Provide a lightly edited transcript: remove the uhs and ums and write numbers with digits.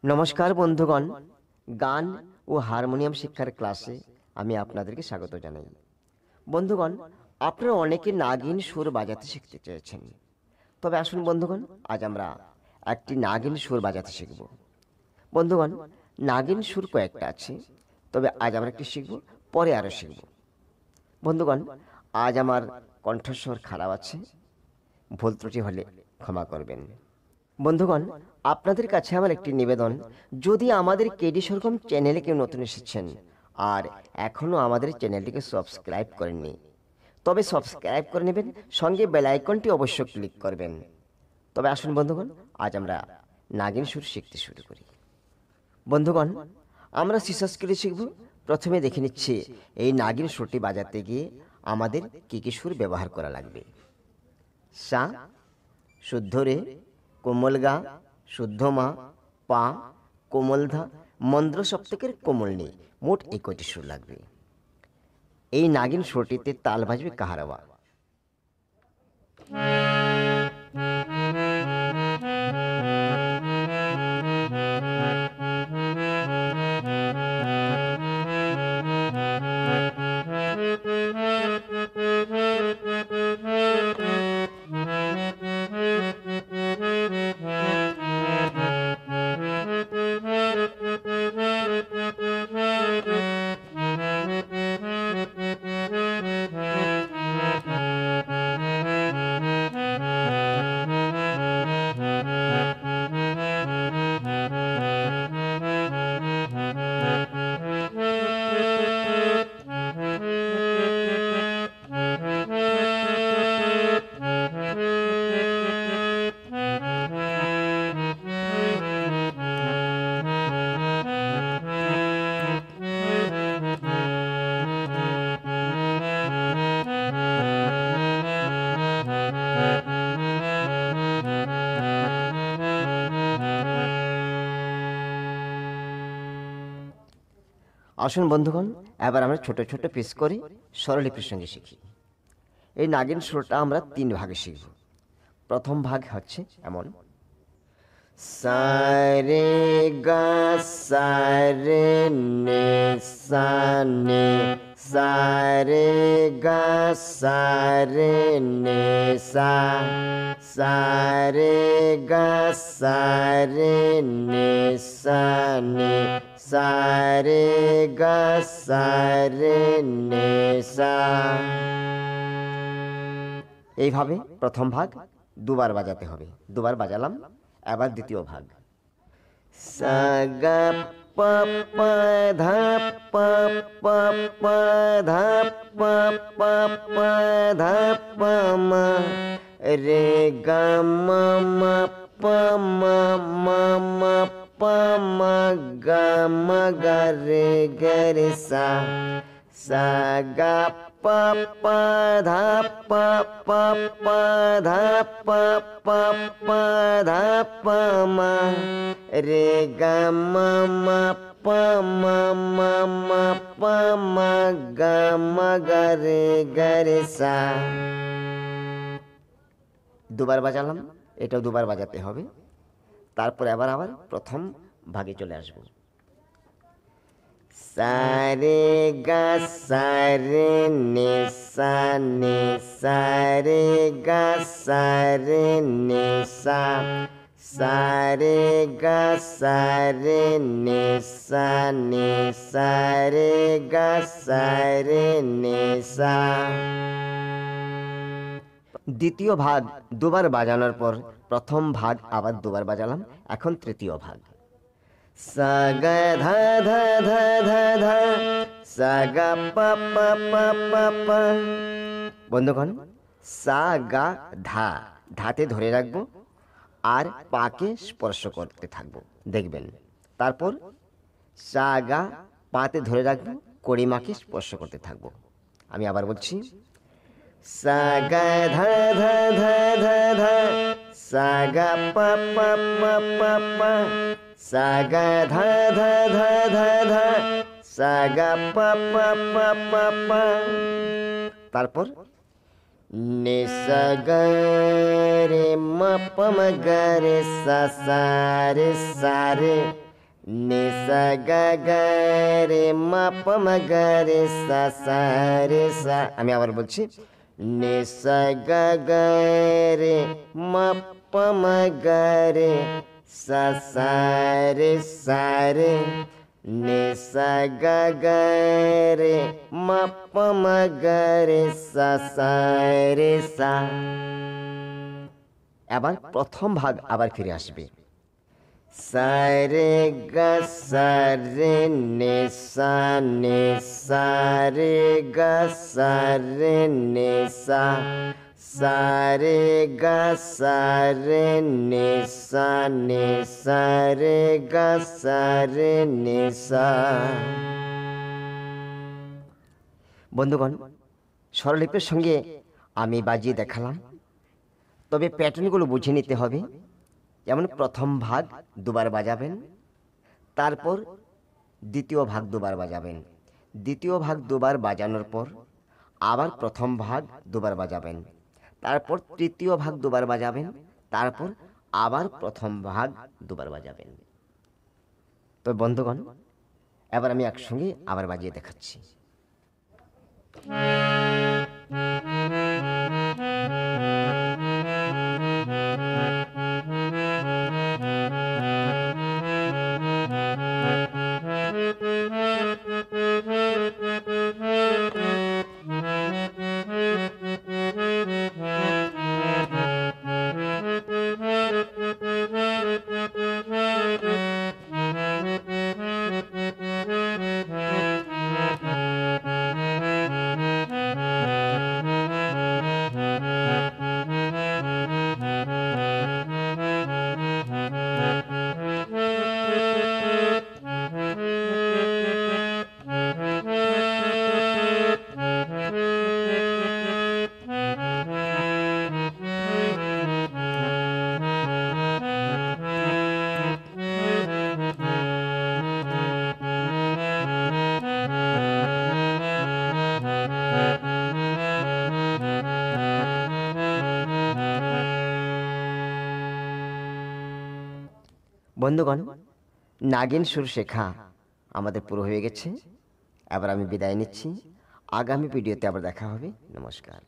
নমস্কার বন্ধুগণ, গান ও হারমোনিয়াম শিক্ষার ক্লাসে আমি আপনাদেরকে স্বাগত জানাই। বন্ধুগণ, আপনারা অনেকে নাগিন সুর বাজাতে শিখতে চেয়েছেন। তবে আসুন বন্ধুগণ, আজ আমরা একটি নাগিন সুর বাজাতে শিখব। বন্ধুগণ, নাগিন সুর কয়েকটা আছে, তবে আজ আমরা একটি শিখব, পরে আরও শিখব। বন্ধুগণ, আজ আমার কণ্ঠস্বর খারাপ আছে, ভুল ত্রুটি হলে ক্ষমা করবেন। বন্ধুগণ, আপনাদের কাছে আমার একটি নিবেদন, যদি আমাদের কেডি সরগম চ্যানেলে কেউ নতুন এসেছেন আর এখনও আমাদের চ্যানেলটিকে সাবস্ক্রাইব করেননি, তবে সাবস্ক্রাইব করে নেবেন, সঙ্গে বেল আইকনটি অবশ্য ক্লিক করবেন। তবে আসুন বন্ধুগণ, আজ আমরা নাগিন সুর শিখতে শুরু করি। বন্ধুগণ, আমরা সিসাস্কেলে শিখব। প্রথমে দেখে নিচ্ছি এই নাগিন সুরটি বাজাতে গিয়ে আমাদের কী কী সুর ব্যবহার করা লাগবে। সা, শুদ্ধ রে, কোমল গা, শুদ্ধ মা, পা, কোমল ধা, মন্দ্র সপ্তকের কোমল নি, মোট 21টি সুর লাগবে। এই নাগিন সুরটিতে তাল বাজবে কাহারাওয়া। আসুন বন্ধুগণ, এবার আমরা ছোট ছোট পিস করে স্বরলিপির সঙ্গে শিখি। এই নাগিন সুরটা আমরা 3 ভাগে শিখব। প্রথম ভাগ হচ্ছে এমন: সা রে গা সা রে নে সা নে, সা রে গা সা রে নে সা, সা রে গা সা রে নে সা নে, সা রে গা সা রে নে সা। এইভাবে প্রথম ভাগ দুবার বাজাতে হবে। দুবার বাজালাম, এবার দ্বিতীয় ভাগ। সা গা পা পা ধা পা পা পা ধা পা পা পা ধা পা মা, রে গা মা মা পা মা মা মা পা মা গা মা গা রে গা রে সা, সা গা পা পা ধা পা পা পা ধা পা পা পা ধা পা মা, রে গা মা মা পা মা মা মা পা মা গা মা গা রে গা রে সা। দুবার বাজালাম, এটাও দুবার বাজাতে হবে। তারপর আবার প্রথম ভাগে চলে আসব। সা রে গা সা রে নে সা নে, সা রে গা সা রে নে সা, সা রে গা সা রে নে সা নে, সা রে গা সা রে নে সা। দ্বিতীয় ভাগ দুবার বাজানোর পর প্রথম ভাগ আবার দুবার বাজালাম। এখন তৃতীয় ভাগ। সা গা ধা ধা ধা ধা ধা, সা গা পা পা পা পা পা। বন্ধুগণ, সা গা ধা, ধাতে ধরে রাখবো আর পাকে স্পর্শ করতে থাকবো, দেখবেন। তারপর সা গা পাতে ধরে রাখবো, কড়িমাকে স্পর্শ করতে থাকবো। আমি আবার বলছি, সা গা ধা ধা ধা ধা ধা, সা গা পা পা পা পা পা, সা গা ধা ধা ধা ধা ধা, সা গা পা পা পা পা পা। তারপর নে সা গা রে মা পা মা গা রে সা সা রে সা রে, নি সা গা গা রে মা প মা গা রে সা সা রে সা। আমি আবার বলছি, নি সা গা গা রে মা প মা গা রে সা সা রে সা রে, নি সা গা গা রে মা প মা গা রে সা সা রে সা। এবার প্রথম ভাগ আবার ফিরে আসবে। সা রে গা সা রে নে সা নে সা রে গা সা রে নে সা, সা রে গা সা রে নে সা নে সা রে গা সা রে নে সা। বন্ধুগণ, স্বরলিপির সঙ্গে আমি বাজিয়ে দেখালাম, তবে প্যাটার্নগুলো বুঝে নিতে হবে। যেমন প্রথম ভাগ দুবার বাজাবেন, তারপর দ্বিতীয় ভাগ দুবার বাজাবেন, দ্বিতীয় ভাগ দুবার বাজানোর পর আবার প্রথম ভাগ দুবার বাজাবেন, তারপর তৃতীয় ভাগ দুবার বাজাবেন, তারপর আবার প্রথম ভাগ দুবার বাজাবেন। তো বন্ধুগণ, এবার আমি একসঙ্গে আবার বাজিয়ে দেখাচ্ছি। বন্ধুগণ, নাগিন সুর শেখা আমাদের পুরো হয়ে গেছে। এবার আমি বিদায় নিচ্ছি। আগামী ভিডিওতে আবার দেখা হবে। নমস্কার।